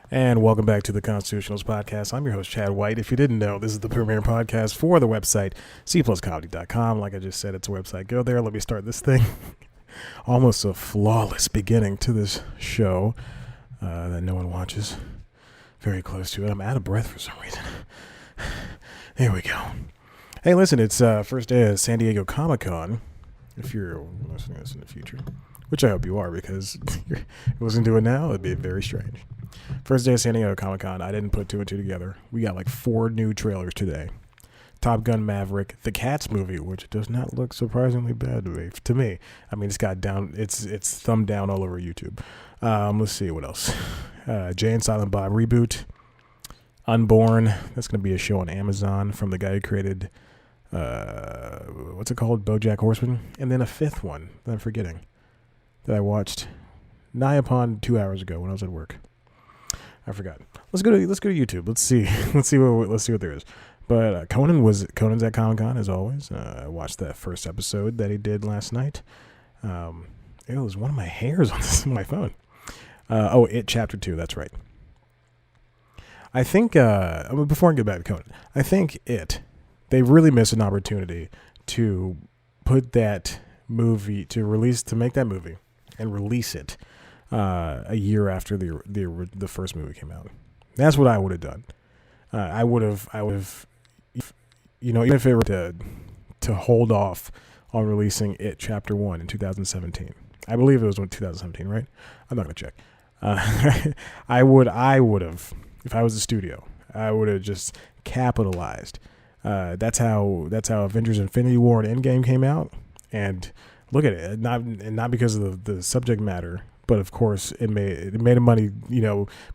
And welcome back to the Constitutionals Podcast. I'm your host, Chad White. If you didn't know, this is the premier podcast for the website, cpluscomedy.com. Like I just said, it's a website. Go there. Let me start this thing. Almost a flawless beginning to this show that no one watches. Very close to it. I'm out of breath for some reason. There we go. Hey, listen, it's first day of San Diego Comic-Con. If you're listening to this in the future, which I hope you are, because if you're listening to it now, it'd be very strange. First day of San Diego Comic-Con, I didn't put two and two together. We got like 4 new trailers today. Top Gun Maverick, the Cats movie, which does not look surprisingly bad to me. I mean, it's thumb down all over YouTube. Let's see what else. Jay and Silent Bob reboot. Unborn, that's going to be a show on Amazon from the guy who created, what's it called? BoJack Horseman. And then a 5th one that I'm forgetting that I watched nigh upon 2 hours ago when I was at work. I forgot. Let's go to YouTube. Let's see what there is. But Conan's at Comic-Con as always. I watched that first episode that he did last night. It was one of my hairs on my phone. It Chapter 2. That's right. I think before I get back to Conan, I think they really missed an opportunity to put that movie to make that movie and release it a year after the first movie came out. That's what I would have done. I would have, even if it were to hold off on releasing It Chapter 1 in 2017. I believe it was 2017, right? I'm not going to check. I would have, if I was a studio, I would have just capitalized. That's how Avengers Infinity War and Endgame came out. And look at it, not because of the subject matter, but of course it made money,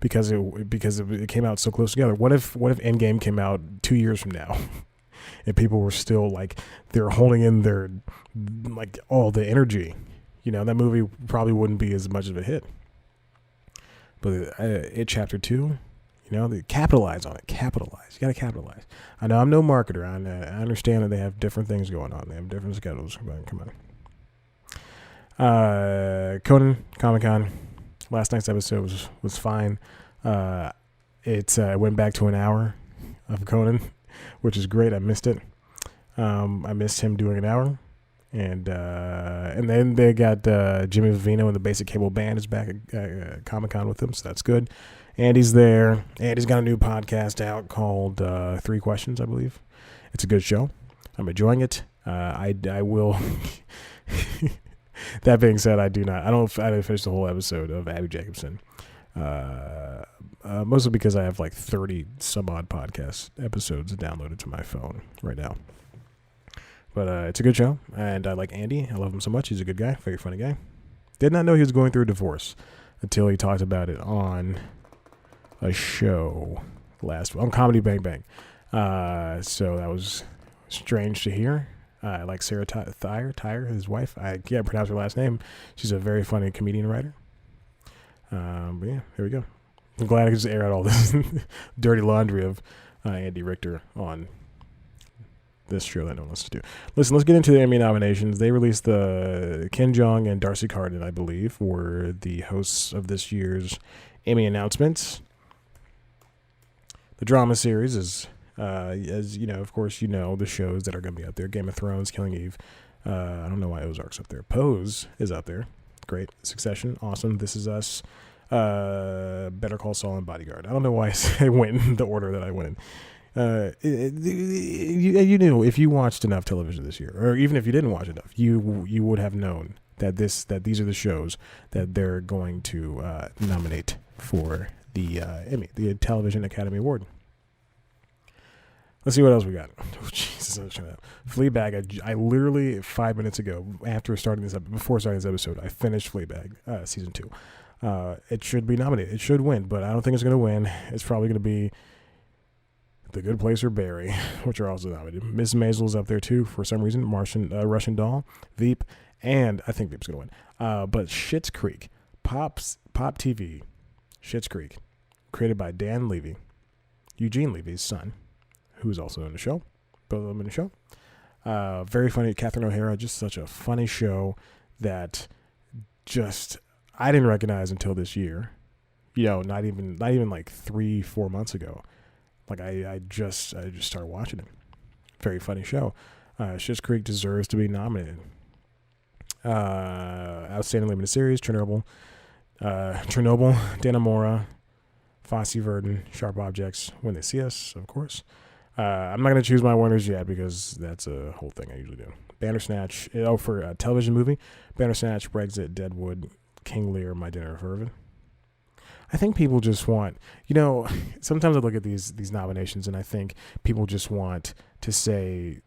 because it came out so close together. What if Endgame came out 2 years from now, and people were still like they're holding in their like all the energy? That movie probably wouldn't be as much of a hit. But It Chapter 2, they capitalize on it. Capitalize. You got to capitalize. I know I'm no marketer. I understand that they have different things going on. They have different schedules. Come on. Conan, Comic-Con. Last night's episode was fine. It went back to an hour of Conan, which is great. I missed it. I missed him doing an hour. And then they got Jimmy Vivino and the Basic Cable Band is back at Comic-Con with them, so that's good. Andy's there. Andy's got a new podcast out called 3 Questions, I believe. It's a good show. I'm enjoying it. I will. That being said, I didn't finish the whole episode of Abby Jacobson. Mostly because I have like 30 some odd podcast episodes downloaded to my phone right now. But it's a good show, and I like Andy. I love him so much. He's a good guy, very funny guy. Did not know he was going through a divorce until he talked about it on a show on Comedy Bang Bang. So that was strange to hear. I like Sarah Tyre, his wife. I can't pronounce her last name. She's a very funny comedian writer. But yeah, here we go. I'm glad I could just air out all this dirty laundry of Andy Richter on this show that no one wants to do. Listen, let's get into the Emmy nominations. They released the Ken Jeong and Darcy Carden, I believe, were the hosts of this year's Emmy announcements. The drama series is, as you know, of course, the shows that are going to be out there. Game of Thrones, Killing Eve. I don't know why Ozark's up there. Pose is up there. Great. Succession, awesome. This Is Us. Better Call Saul and Bodyguard. I don't know why I went in the order that I went in. You knew if you watched enough television this year, or even if you didn't watch enough, you would have known that these are the shows that they're going to nominate for the Emmy, the Television Academy Award. Let's see what else we got. Oh, Jesus, Fleabag. I literally 5 minutes ago, before starting this episode, I finished Fleabag season 2. It should be nominated. It should win, but I don't think it's going to win. It's probably going to be The Good Place or Barry, which are also nominated. Miss Maisel's up there too for some reason. Russian Doll, Veep, and I think Veep's going to win. But Schitt's Creek, Pop TV, Schitt's Creek, created by Dan Levy, Eugene Levy's son, who's also in the show. Both of them in the show. Very funny. Catherine O'Hara, just such a funny show that I didn't recognize until this year. not even like 3-4 months ago. Like I just started watching it. Very funny show. Schitt's Creek deserves to be nominated. Outstanding limited series: Chernobyl, Dannemora, Fosse Verdon, Sharp Objects, When They See Us, of course. I'm not going to choose my winners yet because that's a whole thing I usually do. Bandersnatch, for a television movie, Bandersnatch, Brexit, Deadwood, King Lear, My Dinner of Irvin. I think people just want, sometimes I look at these nominations and I think people just want to say,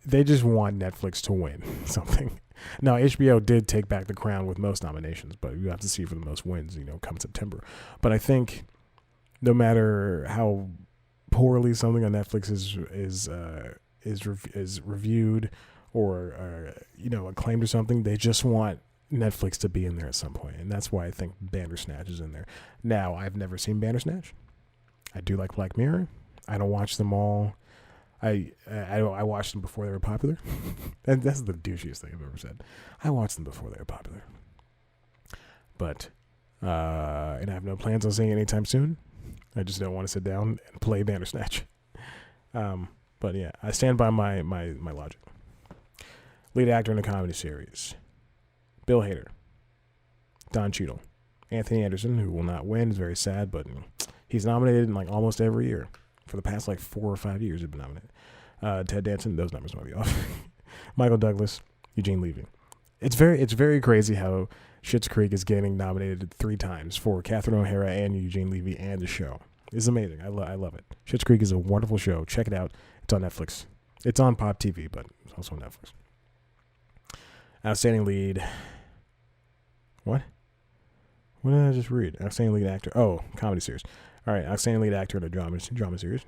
they just want Netflix to win something. Now, HBO did take back the crown with most nominations, but you have to see for the most wins, come September. But I think no matter how poorly something on Netflix is reviewed or acclaimed or something, they just want Netflix to be in there at some point, and that's why I think Bandersnatch is in there. Now, I've never seen Bandersnatch. I do like Black Mirror. I don't watch them all. I watched them before they were popular, and that's the douchiest thing I've ever said. I watched them before they were popular, but and I have no plans on seeing it anytime soon. I just don't want to sit down and play Bandersnatch. But yeah, I stand by my logic. Lead actor in a comedy series: Bill Hader, Don Cheadle, Anthony Anderson, who will not win. Is very sad, but he's nominated in like almost every year. For the past like 4 or 5 years, he's been nominated. Ted Danson, those numbers might be off. Michael Douglas, Eugene Levy. It's very crazy how Schitt's Creek is getting nominated 3 times for Catherine O'Hara and Eugene Levy and the show. It's amazing. I love it. Schitt's Creek is a wonderful show. Check it out. It's on Netflix. It's on Pop TV, but it's also on Netflix. Outstanding lead. What? What did I just read? Outstanding lead actor. Oh, comedy series. All right, outstanding lead actor in a drama series: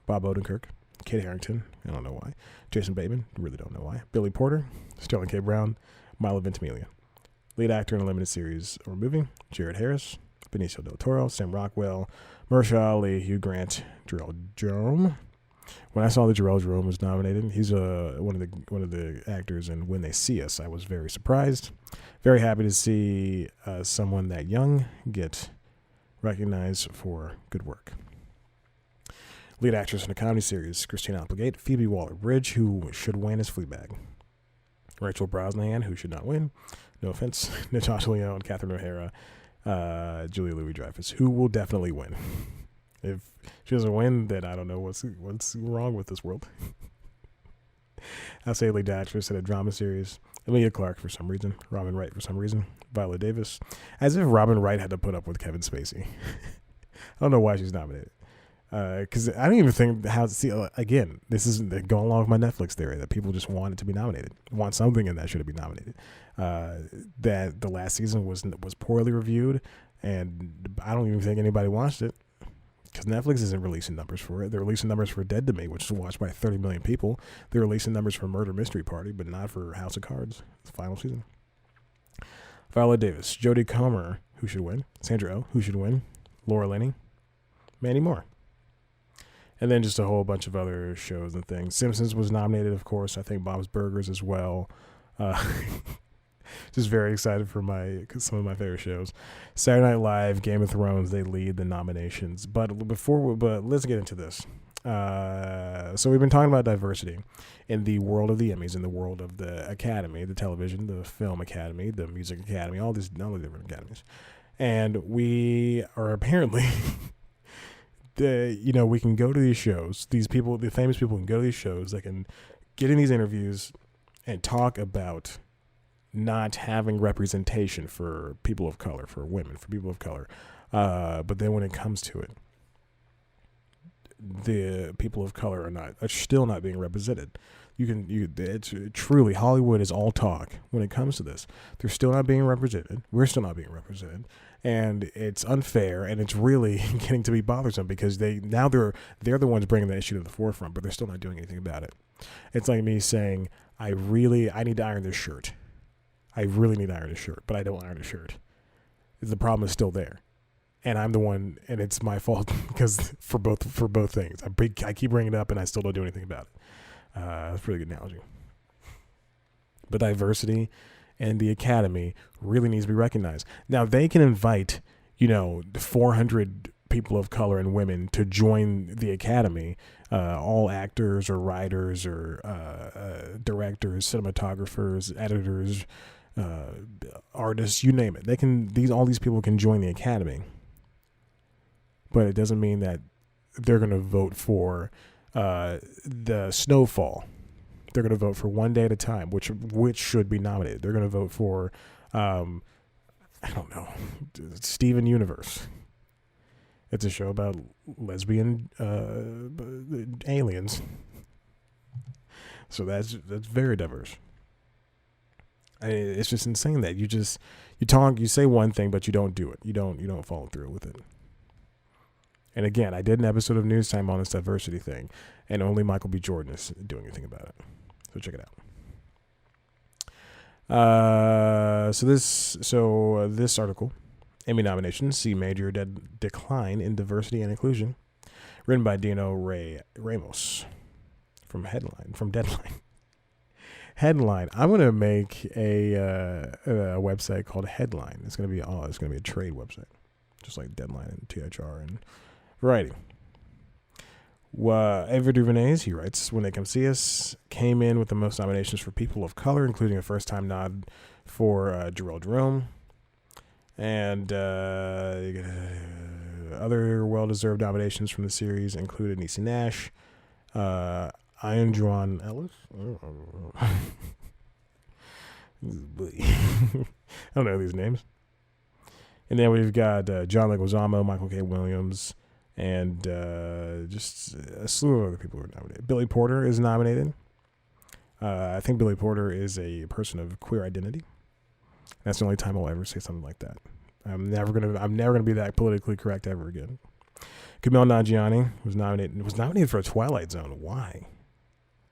Bob Odenkirk, Kit Harington, I don't know why, Jason Bateman, really don't know why, Billy Porter, Sterling K. Brown, Milo Ventimiglia. Lead actor in a limited series or movie: Jared Harris, Benicio del Toro, Sam Rockwell, Mahershala Ali, Hugh Grant, Jarrell Jerome. When I saw that Jarrell Jerome was nominated, he's one of the actors in When They See Us. I was very surprised, very happy to see someone that young get recognized for good work. Lead actress in a comedy series: Christina Applegate, Phoebe Waller-Bridge, who should win as Fleabag, Rachel Brosnahan, who should not win, no offense, Natasha Lyonne, Catherine O'Hara, Julia Louis-Dreyfus, who will definitely win. If she doesn't win, then I don't know what's wrong with this world. I'll say lead actress in a drama series: Emilia Clarke for some reason, Robin Wright for some reason, Viola Davis. As if Robin Wright had to put up with Kevin Spacey. I don't know why she's nominated. Because I don't even think again, this isn't going along with my Netflix theory that people just want it to be nominated, want something in that should be nominated. That the last season was poorly reviewed, and I don't even think anybody watched it. Because Netflix isn't releasing numbers for it. They're releasing numbers for Dead to Me, which is watched by 30 million people. They're releasing numbers for Murder Mystery Party, but not for House of Cards, the final season. Viola Davis, Jodie Comer, who should win, Sandra Oh, who should win, Laura Linney, Mandy Moore. And then just a whole bunch of other shows and things. Simpsons was nominated, of course. I think Bob's Burgers as well. Just very excited for some of my favorite shows. Saturday Night Live, Game of Thrones, they lead the nominations. But let's get into this. So we've been talking about diversity in the world of the Emmys, in the world of the Academy, the television, the film Academy, the music Academy, all the different academies. And we are apparently, we can go to these shows. These people, the famous people, can go to these shows. They can get in these interviews and talk about not having representation for people of color, for women, for people of color. But then when it comes to it, the people of color are still not being represented. It's truly, Hollywood is all talk when it comes to this. They're still not being represented. We're still not being represented. And it's unfair, and it's really getting to be bothersome because they're the ones bringing the issue to the forefront, but they're still not doing anything about it. It's like me saying, I need to iron this shirt. I really need to iron this shirt, but I don't iron the shirt. The problem is still there. And I'm the one, and it's my fault because for both things. I keep bringing it up, and I still don't do anything about it. That's a pretty good analogy. But diversity and the Academy really needs to be recognized. Now, they can invite, 400 people of color and women to join the Academy, all actors or writers or directors, cinematographers, editors, artists, you name it. All these people can join the Academy, but it doesn't mean that they're going to vote for the Snowfall. They're going to vote for One Day at a Time, which should be nominated. They're going to vote for, I don't know, Steven Universe. It's a show about lesbian aliens. So that's very diverse. It's just insane that you say one thing, but you don't do it. You don't follow through with it. And again, I did an episode of News Time on this diversity thing, and only Michael B. Jordan is doing anything about it. So check it out. This article, Emmy nominations see major decline in diversity and inclusion, written by Dino Ramos from Deadline. Headline. I'm gonna make a website called Headline. It's gonna be a trade website, just like Deadline and THR and Variety. Ava DuVernay's, he writes, When They Come See Us came in with the most nominations for people of color, including a first-time nod for Jerome Jerome. And other well-deserved nominations from the series included Niecy Nash, Ian Juan Ellis. I don't know these names. And then we've got John Leguizamo, Michael K. Williams, and just a slew of other people who are nominated. Billy Porter is nominated. I think Billy Porter is a person of queer identity. That's the only time I'll ever say something like that. I'm never gonna be that politically correct ever again. Kumail Nanjiani was nominated for a Twilight Zone. Why?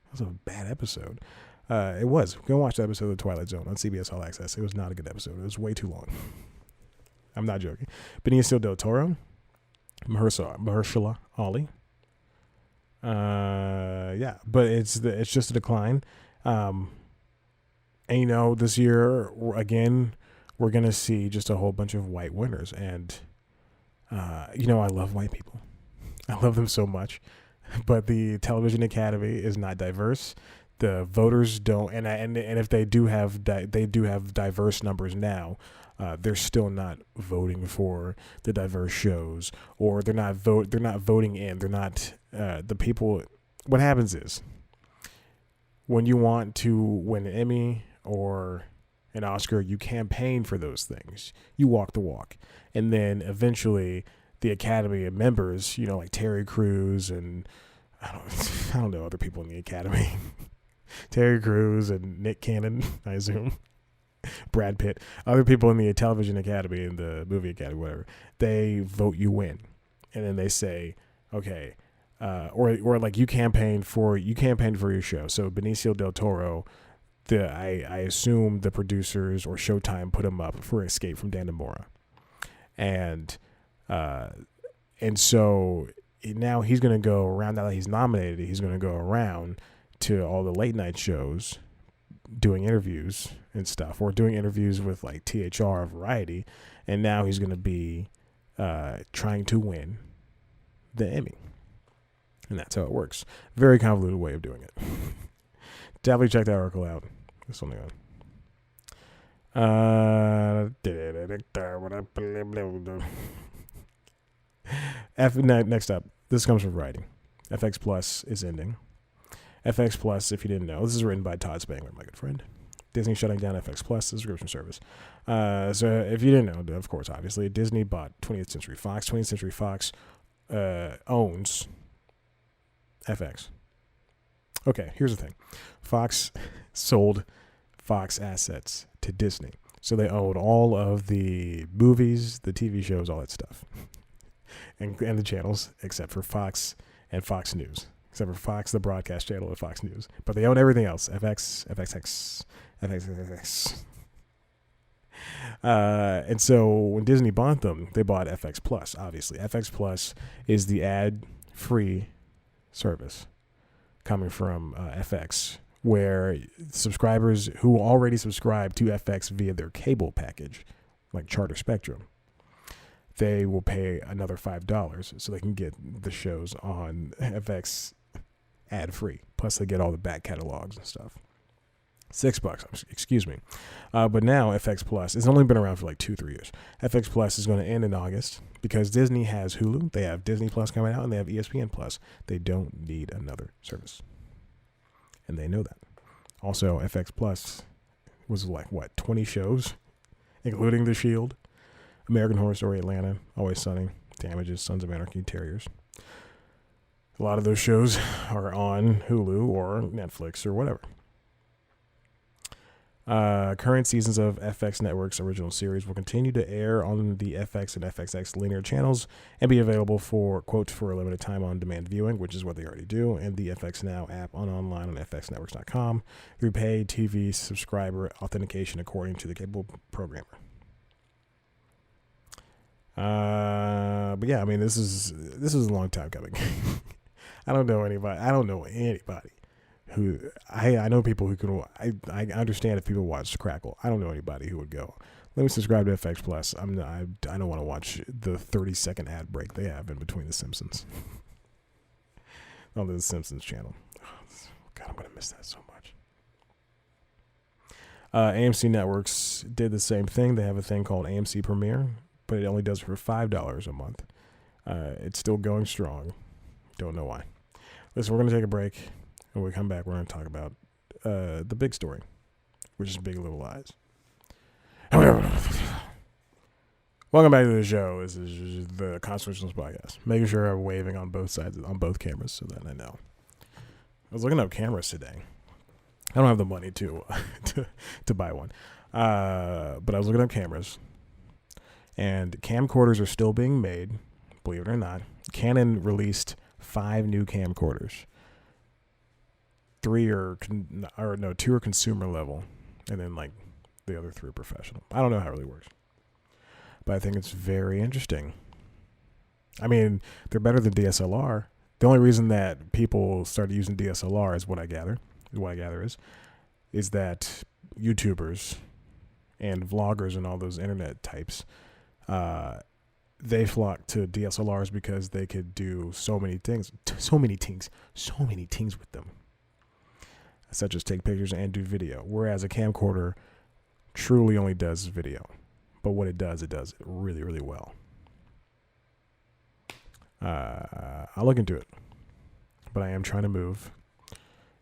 That was a bad episode. It was. Go watch the episode of The Twilight Zone on CBS All Access. It was not a good episode. It was way too long. I'm not joking. Benicio del Toro, Mahershala Ali. But it's just a decline. And this year again, we're gonna see just a whole bunch of white winners, and I love white people. I love them so much, but the Television Academy is not diverse. The voters don't, and if they do have diverse numbers now, they're still not voting for the diverse shows, or they're not voting in. They're not the people. What happens is, when you want to win an Emmy or an Oscar, you campaign for those things. You walk the walk, and then eventually the Academy members, like Terry Crews and I don't know other people in the Academy. Terry Crews and Nick Cannon, I assume. Brad Pitt, other people in the Television Academy and the Movie Academy, whatever, they vote you in, and then they say, okay, or like you campaign for your show. So Benicio del Toro, I assume the producers or Showtime put him up for Escape from Dannemora, and so now he's gonna go around. Now that he's nominated, he's gonna go around to all the late night shows doing interviews and stuff, or doing interviews with like THR or Variety, and now he's going to be trying to win the Emmy. And that's how it works. Very convoluted way of doing it. Definitely check that article out. There's something on. Next up, this comes from Variety. FX Plus is ending. FX Plus, if you didn't know, this is written by Todd Spangler, my good friend. Disney shutting down FX Plus, the subscription service. So if you didn't know, of course, obviously, Disney bought 20th Century Fox. 20th Century Fox owns FX. Okay, here's the thing. Fox sold Fox assets to Disney. So they own all of the movies, the TV shows, all that stuff. and the channels, except for Fox and Fox News. Except for Fox, the broadcast channel, and Fox News. But they own everything else. FX. And so when Disney bought them, they bought FX Plus, obviously. FX Plus is the ad-free service coming from FX, where subscribers who already subscribe to FX via their cable package, like Charter Spectrum, they will pay another $5 so they can get the shows on FX ad free. Plus, they get all the back catalogs and stuff. $6, excuse me. But now FX Plus, it's only been around for like 2-3 years. FX Plus is going to end in August because Disney has Hulu, they have Disney Plus coming out, and they have ESPN Plus. They don't need another service. And they know that. Also, FX Plus was like, 20 shows, including The Shield, American Horror Story, Atlanta, Always Sunny, Damages, Sons of Anarchy, Terriers. A lot of those shows are on Hulu or Netflix or whatever. Current seasons of FX Network's original series will continue to air on the FX and FXX linear channels and be available for, quote, for a limited time on demand viewing, which is what they already do, and the FX Now app online on fxnetworks.com through paid TV subscriber authentication according to the cable programmer. But yeah, I mean, this is a long time coming. I don't know anybody who I know people who can. I understand if people watch Crackle. I don't know anybody who would go, let me subscribe to FX Plus. I don't want to watch the 30-second ad break they have in between The Simpsons on the Simpsons channel. God, I'm gonna miss that so much. AMC Networks did the same thing. They have a thing called AMC Premiere, but it only does it for $5 a month. It's still going strong. Don't know why. Listen, we're going to take a break. And when we come back, we're going to talk about the big story, which is Big Little Lies. Welcome back to the show. This is the Constitutionalist Podcast. Making sure I'm waving on both sides, on both cameras, so that I know. I was looking up cameras today. I don't have the money to buy one. But I was looking up cameras. And camcorders are still being made, believe it or not. Canon released 5 new camcorders. 2 are consumer level, and then like the other 3 are professional. I don't know how it really works, but I think it's very interesting. I mean, they're better than DSLR. The only reason that people started using DSLR is what I gather is that YouTubers and vloggers and all those internet types, they flock to DSLRs because they could do so many things with them, such as take pictures and do video. Whereas a camcorder truly only does video, but what it does it really, really well. I'll look into it, but I am trying to move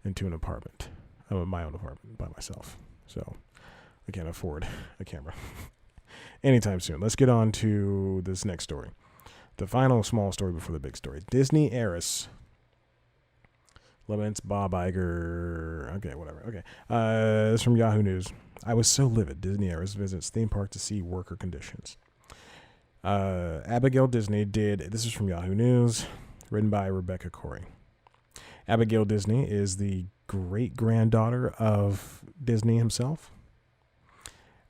into an apartment, my own apartment by myself, so I can't afford a camera anytime soon. Let's get on to this next story. The final small story before the big story. Disney heiress laments Bob Iger. Okay, whatever. Okay. This is from Yahoo News. I was so livid. Disney heiress visits theme park to see worker conditions. Abigail Disney did. This is from Yahoo News, written by Rebecca Corey. Abigail Disney is the great-granddaughter of Disney himself.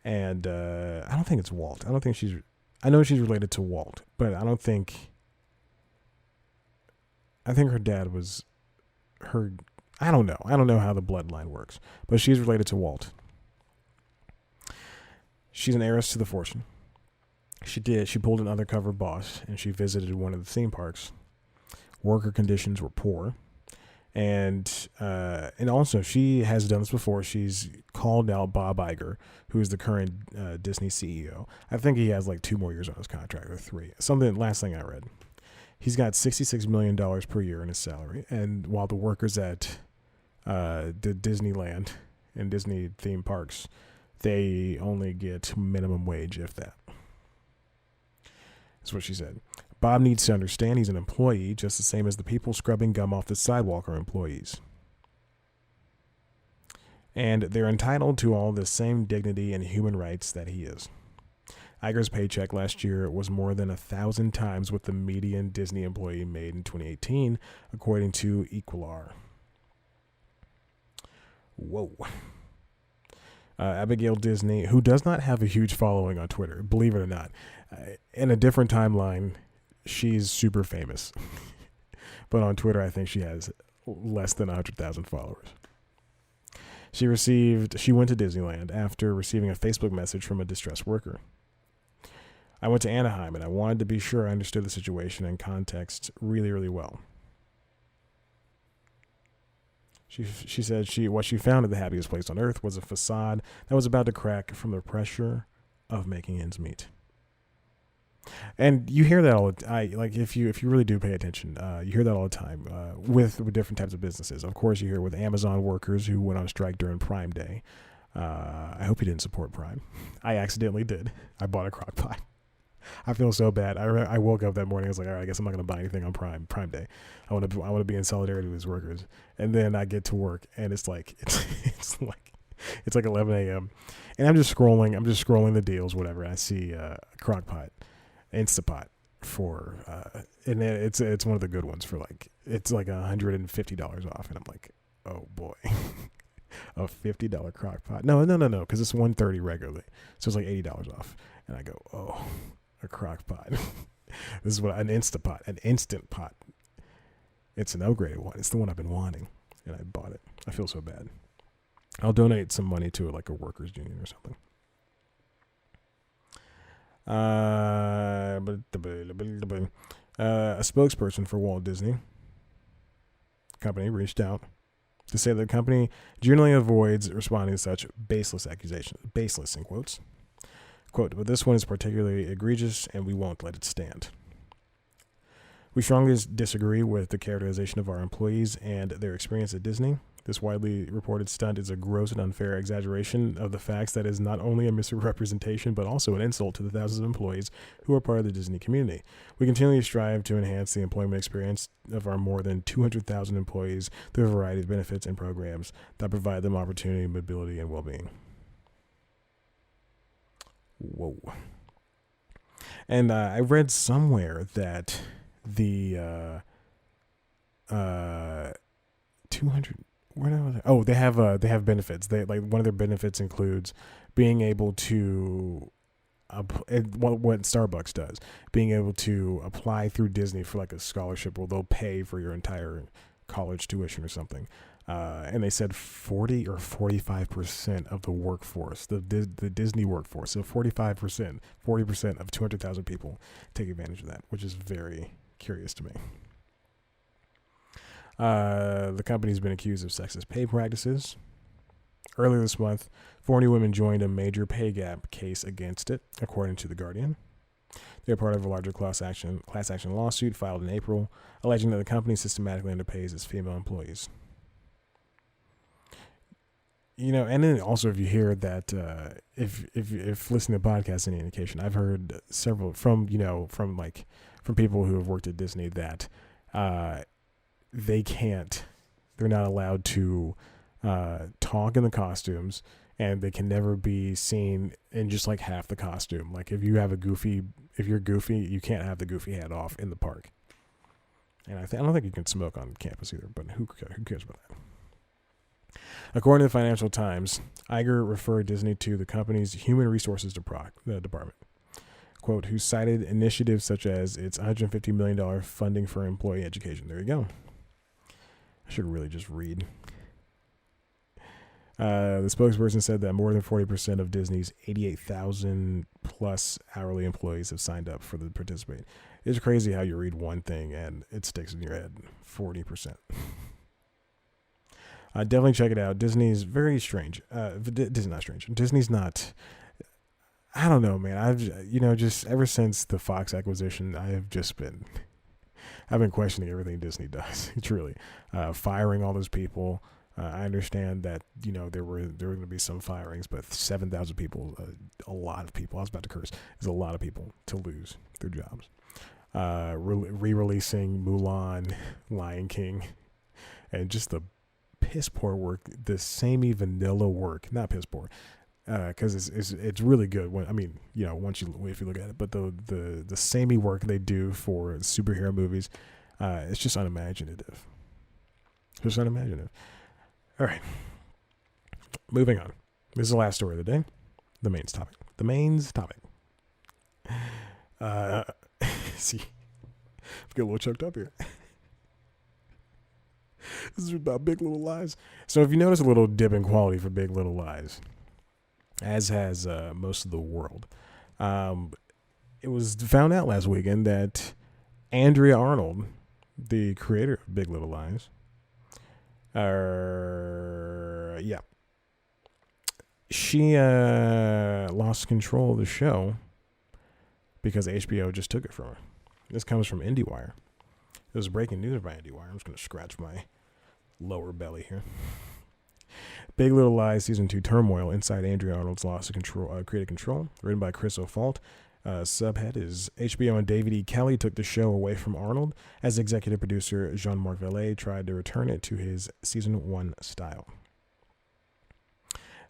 And I don't think it's Walt. I know she's related to Walt, but I think her dad was her. I don't know how the bloodline works, but she's related to Walt. She's an heiress to the fortune. She pulled an undercover boss, and she visited one of the theme parks. Worker conditions were poor. And also she has done this before. She's called out Bob Iger, who is the current Disney CEO. I think he has like 2 more years on his contract, or 3. Last thing I read. He's got $66 million per year in his salary. And while the workers at the Disneyland and Disney theme parks, they only get minimum wage, if that. That's what she said. Bob needs to understand he's an employee, just the same as the people scrubbing gum off the sidewalk are employees. And they're entitled to all the same dignity and human rights that he is. Iger's paycheck last year was more than 1,000 times what the median Disney employee made in 2018, according to Equilar. Whoa. Abigail Disney, who does not have a huge following on Twitter, believe it or not, in a different timeline, she's super famous. But on Twitter, I think she has less than 100,000 followers. She went to Disneyland after receiving a Facebook message from a distressed worker. I went to Anaheim, and I wanted to be sure I understood the situation and context really, really well. She said what she found at the happiest place on earth was a facade that was about to crack from the pressure of making ends meet. And you hear that all the time. Like if you really do pay attention, you hear that all the time with different types of businesses. Of course, you hear with Amazon workers who went on strike during Prime Day. I hope you didn't support Prime. I accidentally did. I bought a crock pot. I feel so bad. I woke up that morning. I was like, all right, I guess I'm not going to buy anything on Prime Day. I want to be in solidarity with these workers. And then I get to work, and it's like 11 a.m. and I'm just scrolling the deals, whatever. And I see a crock pot, Instapot for and it's one of the good ones for it's like $150 off, and I'm like, oh boy. A $50 crock pot. No, because it's $130 regularly, so it's like $80 off. And I go, oh, a crock pot. This is what an instant pot. It's an upgraded one. It's the one I've been wanting, and I bought it. I feel so bad. I'll donate some money to like a workers' union or something. A spokesperson for Walt Disney Company reached out to say that the company generally avoids responding to such baseless accusations. Baseless in quotes. Quote, but this one is particularly egregious, and we won't let it stand. We strongly disagree with the characterization of our employees and their experience at Disney. This widely reported stunt is a gross and unfair exaggeration of the facts that is not only a misrepresentation, but also an insult to the thousands of employees who are part of the Disney community. We continually strive to enhance the employment experience of our more than 200,000 employees through a variety of benefits and programs that provide them opportunity, mobility, and well-being. Whoa. And I read somewhere that the 200. They have benefits. They one of their benefits includes being able to what Starbucks does, being able to apply through Disney for like a scholarship where they'll pay for your entire college tuition or something. And they said 40 or 45% of the workforce, the Disney workforce, so 40% of 200,000 people take advantage of that, which is very curious to me. The company's been accused of sexist pay practices. Earlier this month, 40 women joined a major pay gap case against it, according to The Guardian. They're part of a larger class action lawsuit filed in April, alleging that the company systematically underpays its female employees. You know, and then also if you hear that, if listening to podcasts any indication, I've heard several from people who have worked at Disney that they're not allowed to talk in the costumes, and they can never be seen in just like half the costume. Like if you're goofy, you can't have the goofy hat off in the park. And I don't think you can smoke on campus either, but who cares about that? According to the Financial Times, Iger referred Disney to the company's human resources department, quote, who cited initiatives such as its $150 million funding for employee education. There you go. I should really just read. The spokesperson said that more than 40% of Disney's 88,000 plus hourly employees have signed up to participate. It's crazy how you read one thing and it sticks in your head. 40%. Definitely check it out. Disney's very strange. Disney's not strange. Disney's not. I don't know, man. I've just ever since the Fox acquisition, I've been questioning everything Disney does. It's really firing all those people. I understand that there were going to be some firings, but 7,000 people, a lot of people. I was about to curse. There's a lot of people to lose their jobs. Re-releasing Mulan, Lion King, and just the piss poor work, the samey vanilla work, not piss poor, because it's really good if you look at it, but the samey work they do for superhero movies, it's just unimaginative. All right, moving on. This is the last story of the day. The main topic. See, I'm getting a little choked up here. This is about Big Little Lies. So if you notice a little dip in quality for Big Little Lies, as has most of the world, it was found out last weekend that Andrea Arnold, the creator of Big Little Lies, she lost control of the show because HBO just took it from her. This comes from IndieWire. It was breaking news by IndieWire. I'm just going to scratch my lower belly here. Big Little Lies Season 2 turmoil inside Andrea Arnold's loss of control, creative control. Written by Chris O'Falt. Subhead is HBO and David E. Kelley took the show away from Arnold as executive producer Jean-Marc Vallée tried to return it to his Season 1 style.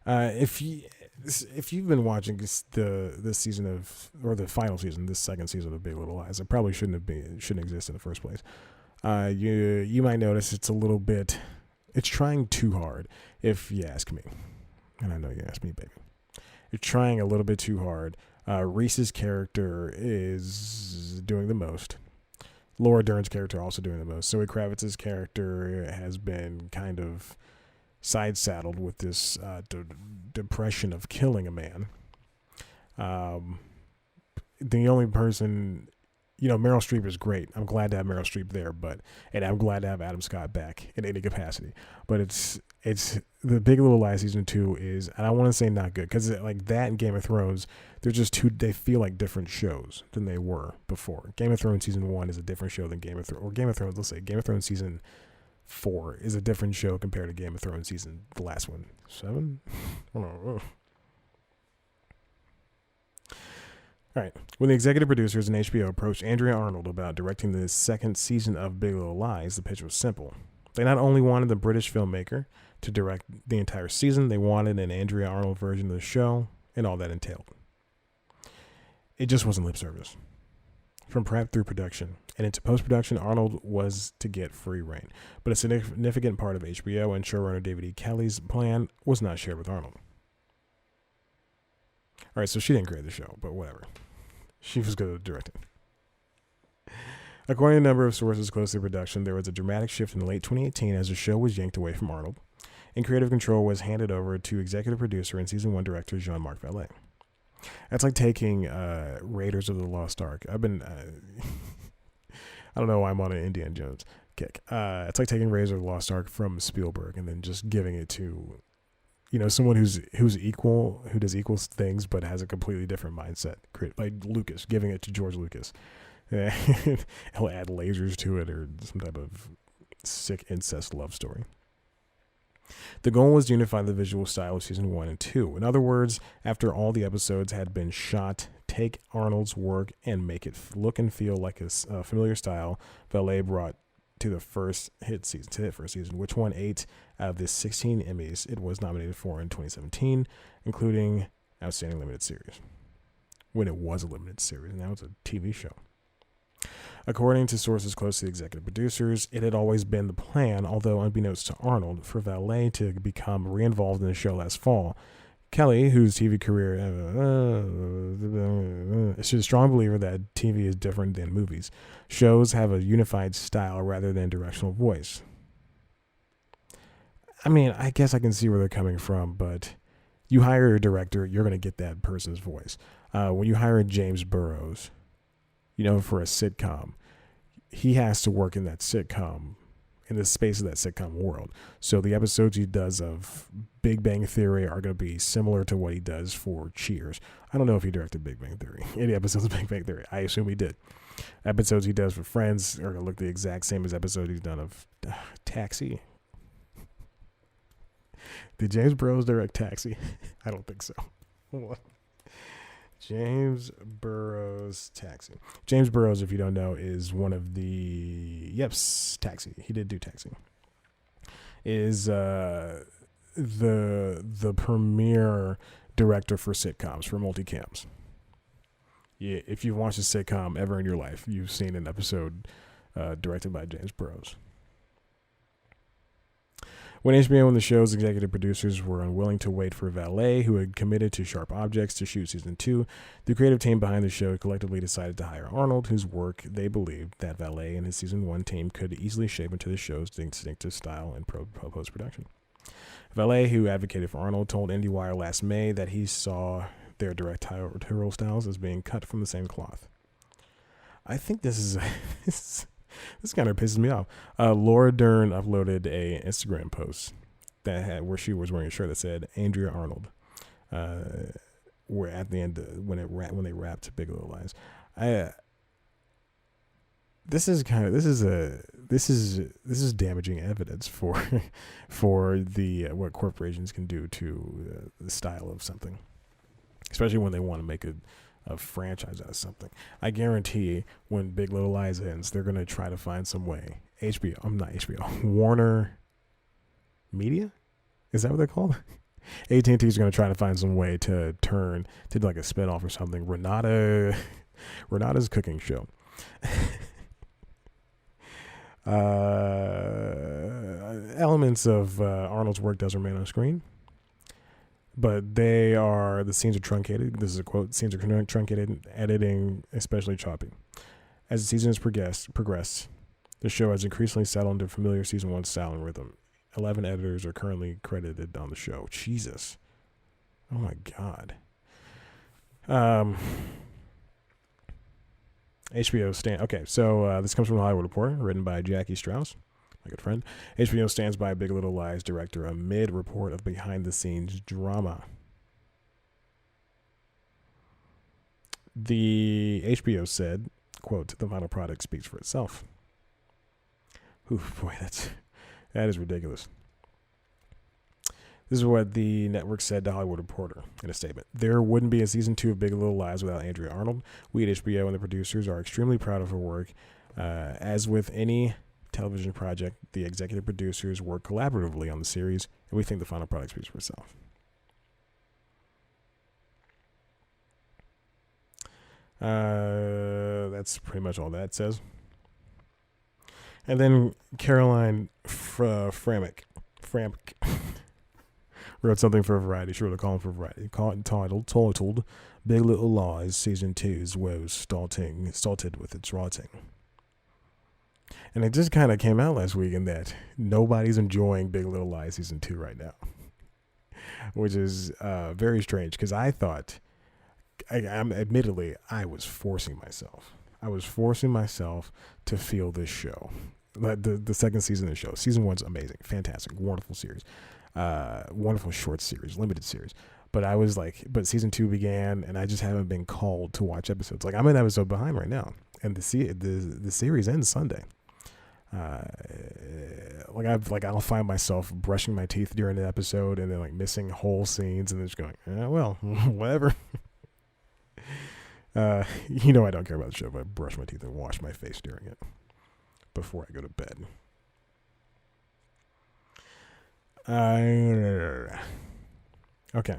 If you've been watching this season of, or the final season, this second season of Big Little Lies, it probably shouldn't exist in the first place. You might notice it's trying too hard, if you ask me. And I know you ask me, baby. It's trying a little bit too hard. Reese's character is doing the most. Laura Dern's character also doing the most. Zoe Kravitz's character has been kind of side-saddled with this depression of killing a man. The only person, Meryl Streep is great. I'm glad to have Meryl Streep there, and I'm glad to have Adam Scott back in any capacity. But it's the Big Little Lies Season 2 is, and I want to say not good, because like that and Game of Thrones, they're just they feel like different shows than they were before. Game of Thrones Season 1 is a different show than Game of Thrones, let's say Game of Thrones Season 4 is a different show compared to Game of Thrones season, the last one, 7? I don't know. All right. When the executive producers and HBO approached Andrea Arnold about directing the second season of Big Little Lies, the pitch was simple. They not only wanted the British filmmaker to direct the entire season, they wanted an Andrea Arnold version of the show and all that entailed. It just wasn't lip service. From prep through production and into post-production, Arnold was to get free reign. But a significant part of HBO and showrunner David E. Kelley's plan was not shared with Arnold. All right, so she didn't create the show, but whatever. She was good at directing. According to a number of sources close to production, there was a dramatic shift in late 2018 as the show was yanked away from Arnold, and creative control was handed over to executive producer and season 1 director Jean-Marc Vallée. That's like taking Raiders of the Lost Ark. I don't know why I'm on an Indiana Jones kick. It's like taking Raiders of the Lost Ark from Spielberg and then just giving it to, someone who's equal, who does equal things but has a completely different mindset. Like Lucas, giving it to George Lucas. He'll add lasers to it or some type of sick incest love story. The goal was to unify the visual style of season 1 and 2. In other words, after all the episodes had been shot, take Arnold's work and make it look and feel like a familiar style Vallée brought to the first hit season, which won 8 out of the 16 Emmys it was nominated for in 2017, including Outstanding Limited Series. When it was a limited series, now it's a TV show. According to sources close to the executive producers, it had always been the plan, although unbeknownst to Arnold, for Vallée to become re-involved in the show last fall. Kelley, whose TV career is a strong believer that TV is different than movies. Shows have a unified style rather than directional voice. I mean, I guess I can see where they're coming from, but you hire a director, you're going to get that person's voice. When you hire James Burrows, for a sitcom, he has to work in that sitcom, in the space of that sitcom world. So the episodes he does of Big Bang Theory are going to be similar to what he does for Cheers. I don't know if he directed Big Bang Theory, any episodes of Big Bang Theory. I assume he did. Episodes he does for Friends are going to look the exact same as episodes he's done of Taxi. Did James Burrows direct Taxi? I don't think so. What? James Burrows Taxi. James Burrows, if you don't know, is one of the Taxi. He did do Taxi. Is the premier director for sitcoms, for multicams. Yeah, if you've watched a sitcom ever in your life, you've seen an episode directed by James Burrows. When HBO and the show's executive producers were unwilling to wait for Vallée, who had committed to Sharp Objects to shoot season 2, the creative team behind the show collectively decided to hire Arnold, whose work they believed that Vallée and his season 1 team could easily shape into the show's distinctive style and post-production. Vallée, who advocated for Arnold, told IndieWire last May that he saw their directorial styles as being cut from the same cloth. I think this is this kind of pisses me off. Laura Dern uploaded a Instagram post where she was wearing a shirt that said Andrea Arnold. Where at the end when they wrapped Big Little Lies. This is damaging evidence for the what corporations can do to the style of something, especially when they want to make a franchise out of something. I guarantee when Big Little Lies ends, they're gonna try to find some way. Warner Media, is that what they're called? AT&T is going to try to find some way to turn to like a spinoff or something. Renata's cooking show. Elements of Arnold's work does remain on screen, but the scenes are truncated. This is a quote: "Scenes are truncated, editing especially choppy. As the season has progressed, the show has increasingly settled into familiar season 1 style and rhythm. 11 editors are currently credited on the show." Jesus. Oh my God. HBO stand. Okay, so this comes from the Hollywood Reporter, written by Jackie Strauss, my good friend. HBO stands by Big Little Lies director amid report of behind-the-scenes drama. The HBO said, quote, "The final product speaks for itself." Ooh, boy, that is ridiculous. This is what the network said to Hollywood Reporter in a statement. "There wouldn't be a season 2 of Big Little Lies without Andrea Arnold. We at HBO and the producers are extremely proud of her work. As with any television project, the executive producers work collaboratively on the series, and we think the final product speaks for itself." That's pretty much all that says. And then Caroline Framick wrote something for Variety. She wrote a column for Variety titled "Big Little Lies Season 2's woes started with its writing." And it just kind of came out last week in that nobody's enjoying Big Little Lies Season 2 right now, which is very strange because I thought, admittedly, I was forcing myself. To feel this show. The second season of the show. Season 1's amazing, fantastic, wonderful series. Wonderful short series, limited series. But I was like, but season 2 began, and I just haven't been called to watch episodes. Like, I'm an episode behind right now, and the series ends Sunday. I'll find myself brushing my teeth during the episode, and then like missing whole scenes, and then just going, well, whatever. I don't care about the show, but I brush my teeth and wash my face during it before I go to bed. Okay.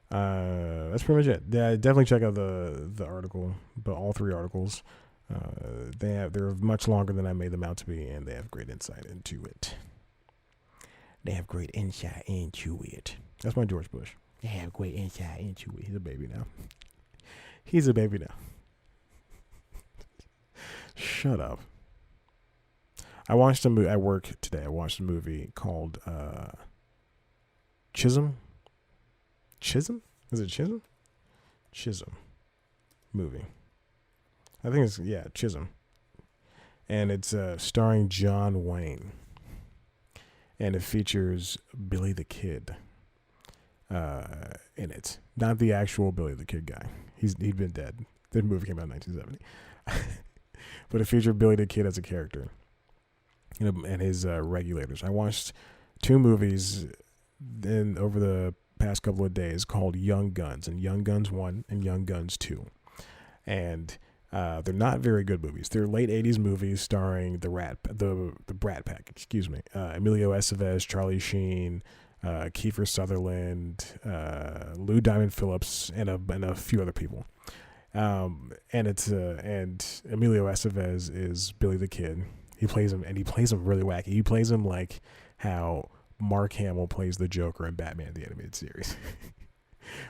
That's pretty much it. Yeah, definitely check out the article, but all 3 articles. They're much longer than I made them out to be, and they have great insight into it. That's my George Bush. They have great insight into it. He's a baby now. Shut up. I watched a movie at work today. I watched a movie called Chisholm. Chisholm? Is it Chisholm? Chisholm movie. I think it's, Chisholm. And it's starring John Wayne. And it features Billy the Kid in it. Not the actual Billy the Kid guy. He'd been dead. The movie came out in 1970. But it featured Billy the Kid as a character. And his regulators. I watched 2 movies over the past couple of days called Young Guns, and Young Guns 1 and Young Guns 2. And they're not very good movies. They're late 80s movies starring the Brat Pack, Emilio Estevez, Charlie Sheen, Kiefer Sutherland, Lou Diamond Phillips, and a few other people. And Emilio Estevez is Billy the Kid. He plays him really wacky. He plays him like how Mark Hamill plays the Joker in Batman the Animated Series,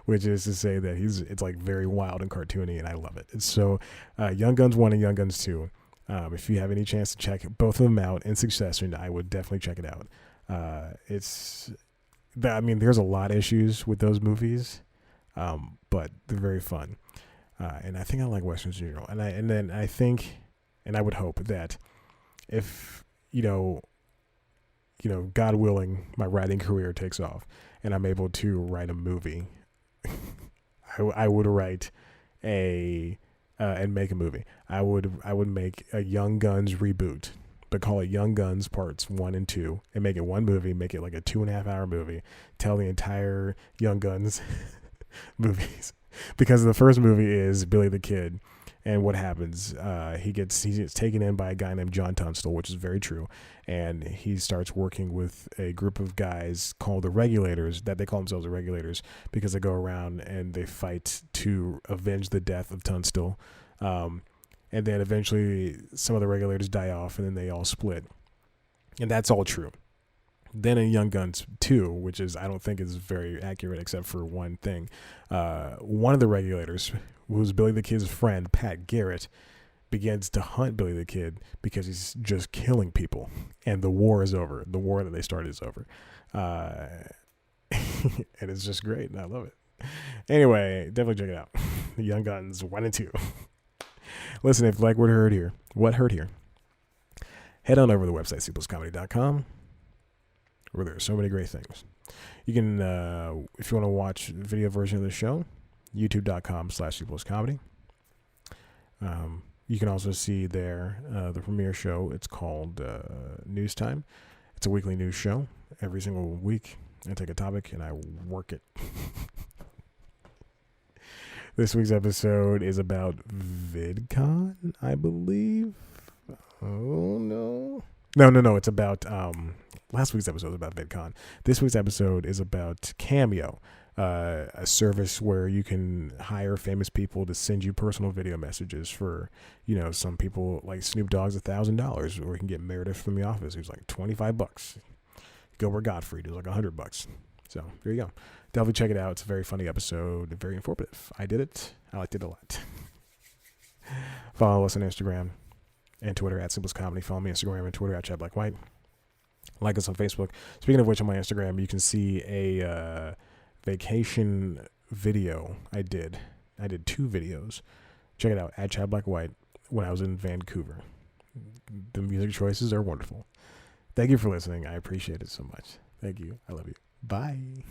which is to say that it's like very wild and cartoony, and I love it. It's so Young Guns 1 and Young Guns 2. If you have any chance to check both of them out in succession, I would definitely check it out. There's a lot of issues with those movies. But they're very fun. And I think I like westerns in general. And then I think, and I would hope that if God willing, my writing career takes off, and I'm able to write a movie, I would write and make a movie. I would make a Young Guns reboot, but call it Young Guns Parts 1 and 2, and make it one movie. Make it like a 2.5 hour movie. Tell the entire Young Guns movies, because the first movie is Billy the Kid. And what happens? He gets taken in by a guy named John Tunstall, which is very true. And he starts working with a group of guys called the Regulators, that they call themselves the Regulators, because they go around and they fight to avenge the death of Tunstall. And then eventually some of the Regulators die off, and then they all split. And that's all true. Then in Young Guns 2, which is, I don't think is very accurate except for one thing, one of the Regulators, who's Billy the Kid's friend, Pat Garrett, begins to hunt Billy the Kid because he's just killing people. And the war is over. The war that they started is over. And it's just great, and I love it. Anyway, definitely check it out. Young Guns 1 and 2. Listen, if you like what heard here, head on over to the website, cpluscomedy.com, where there are so many great things. You can, if you want to watch the video version of the show, youtube.com/cpluscomedy. You can also see there the premiere show. It's called News Time. It's a weekly news show. Every single week, I take a topic and I work it. This week's episode is about VidCon, I believe. Oh, no. No. It's about... last week's episode was about VidCon. This week's episode is about Cameo, a service where you can hire famous people to send you personal video messages for, some people like Snoop Dogg's $1,000, or you can get Meredith from The Office, who's like $25. Gilbert Gottfried, who's like $100. So there you go. Definitely check it out. It's a very funny episode, very informative. I did it. I liked it a lot. Follow us on Instagram and Twitter at Simplest Comedy. Follow me on Instagram and Twitter at ChadBlackWhite. Like us on Facebook. Speaking of which, on my Instagram, you can see a vacation video I did. I did 2 videos. Check it out at ChadBlackWhite when I was in Vancouver. The music choices are wonderful. Thank you for listening. I appreciate it so much. Thank you. I love you. Bye.